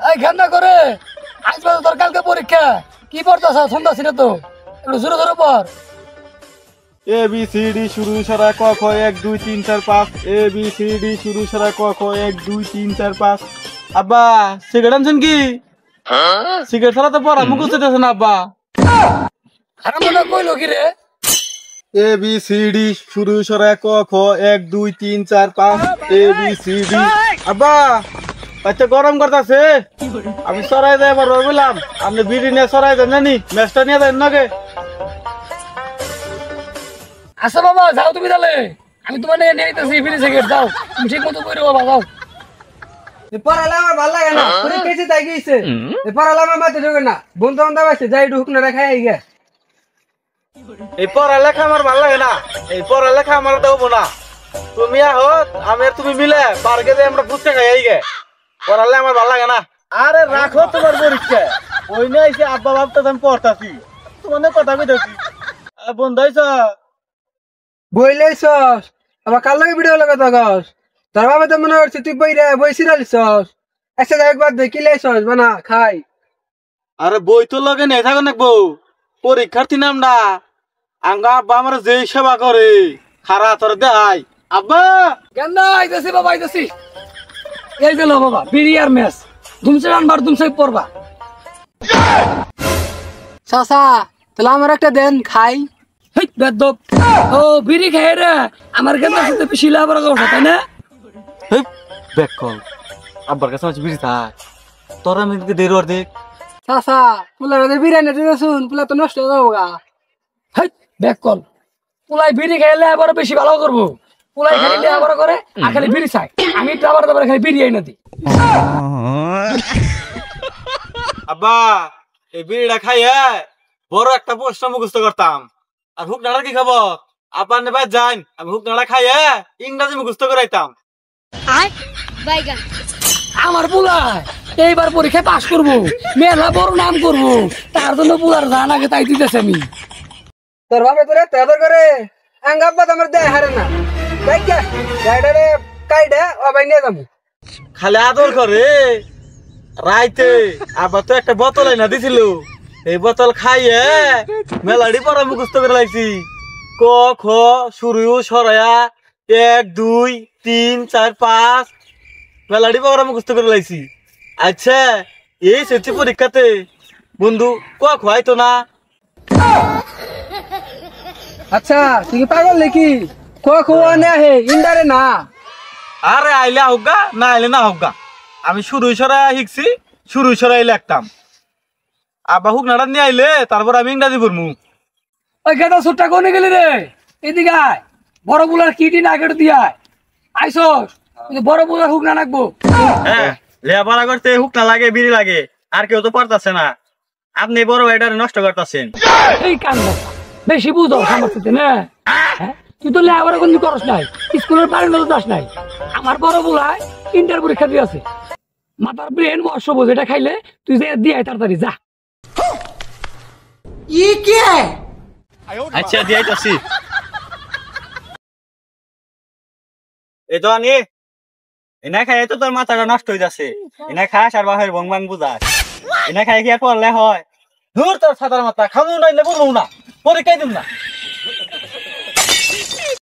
এই ঘেন্না করে আজ বাজে তোর কালকে পরীক্ষা কি পড়তাছ শুনতাছি না তো একটু জোরে জোরে পড় এ বি সি ডি শুরু সারা ক খ 1 2 3 4 5 এ বি সি ডি শুরু সারা ক খ 1 2 3 4 5 আব্বা সিগারেট আনছেন কি সিগারেট ছাড়া তো পড়া মুখস্থ হইতেছে না আব্বা আর মনে কইলো কি রে এ বি সি ডি শুরু সারা ক খ 1 2 3 4 5 এ বি সি ডি আব্বা আচ্ছা গরম করতেছে আমি সরাই দেয় এবার বললাম আপনি বিড়ি নিয়ে সরাই দেন জানি ম্যাচটা নিয়ে দেন নাকি আচ্ছা বাবা যাও তুমি তাহলে আমি তোমার নিয়ে নিয়ে আইতাছি ফিরে সিগারেট দাও তুমি ঠিক মতো কইরো বাবা যাও পড়ালে আমার ভালো লাগে না পুরো কেসে তাই গেছে পড়ালে আমার মাথা ঢোকে না বন্ধু বান্ধব আছে যাই ঢুক না রেখে আই গে এই পড়ালেখা আমার ভালো লাগে না এই পড়ালেখা আমার দেবো না তুমি আহো আমি আর তুমি মিলে পার্কে যে আমরা ফুচকা খাই এই গে পড়ালে আমার ভালো লাগে না আরে রাখো তোমার পরীক্ষা ওই নিয়ে এসে আব্বা বাপটা আমি পড়তাছি তোমাদের কথা কইতাছি বন্ধু হইছ বইলেছস আবার কাল লাগে ভিডিও লাগে তগস তোর বাবা তো মনে করছে তুই বইরে বই সিরালিছস আচ্ছা যাই একবার দেখি লেছস বানা খাই আরে বই তো লগে নেই থাকো নাকবো পরীক্ষার্থী নামডা আঙ্গা আব্বা আমার যে সেবা করে খারা তোর দেয় আব্বা গেন্দা আইতাছি বাবা আইতাছি এই গেল বাবা বিড়ি আর ম্যাচ দুমসে আনবার দুমসে পড়বা চাচা তাহলে আমার একটা দেন খাই হেই বেদব ও বিড়ি খায় রে আমার গেন্দার সাথে বেশি লাভার কথা তাই না হেই ব্যাক কল আব্বার কাছে আছে বিড়ি থাক তোর আমি দেরি আর দেখ চাচা পুলা বিরিয়ানি দিয়ে শুন পুলা তো নষ্ট হয়ে যাবো গা হেই ব্যাক কল পুলাই বিড়ি খাইলে আবার বেশি ভালো করবো পুলাই খাইলে আবার করে আর খালি বিড়ি চাই আমি তো আবার খালি বিড়ি আইনা দিই আব্বা এই বিড়িটা খাইয়ে বড় একটা প্রশ্ন মুখস্থ করতাম আর হুক নাড়া কি খাবো আব্বা নে ভাই যান আমি হুক নাড়া খাইয়ে ইংরেজি মুখস্থ করাইতাম আমার পুলাই এইবার পরীক্ষায় পাশ করবো মেলা বড় নাম করবো তার জন্য পুলার জান আগে তাই দিতেছে আমি তোর বাবা তোরে তেদর করে আঙ্গাব্বা আমার দেয় হারে না দেখে গাইডারে কাইডে ও ভাই নিয়ে যাবো খালি আদর করে রাইতে আবার তো একটা বোতল না দিছিল এই বোতল খাইয়ে মেলাডি পড়া মুখস্থ করে লাইছি ক খ শুরু সরায়া 1 2 3 4 5 মেলাডি পড়া মুখস্থ করে লাইছি আচ্ছা এই সেটি পরীক্ষাতে বন্ধু ক খ আইতো না আচ্ছা তুই কি পাগল নাকি খোয়া নে হে ইন্দারে না আরে আইলে হোগা না আইলে না হোগা আমি শুরু সরা শিখছি শুরু সরাই লিখতাম আবার হুক নাড়া নিয়ে আইলে তারপর আমি ইংরাজি পড়মু ওই গেদা সুটটা কোনে গেলি রে এদিকে আয় বড় বুলার কিটি না কেটে দিয়ে আইসস বড় বুলার হুক না রাখবো হ্যাঁ লেবারা করতে হুক না লাগে বিড়ি লাগে আর কেউ তো পারতাছে না আপনি বড় ভাইটারে নষ্ট করতেছেন এই কান বেশি বুঝো আমার সাথে না তুই তো লেবার কোন করস নাই স্কুলের বাড়ির মতো যাস নাই আমার বড় বুলায় ইন্টার পরীক্ষা দিয়ে আছে মাথার ব্রেন ওয়াশ হবো যেটা খাইলে তুই যে দিয়ে আয় তাড়াতাড়ি যা আচ্ছা দিয়াইতাছি এই তো আনি এনা খাই তো তোর মাথাটা নষ্ট হয়ে যাচ্ছে এনা খাস আর বাহির ভং ভাং বুঝাস এনা খাই কি আর পড়লে হয় দূর তোর সাদার মাথা খামু না পড়বো না পরীক্ষাই দিম না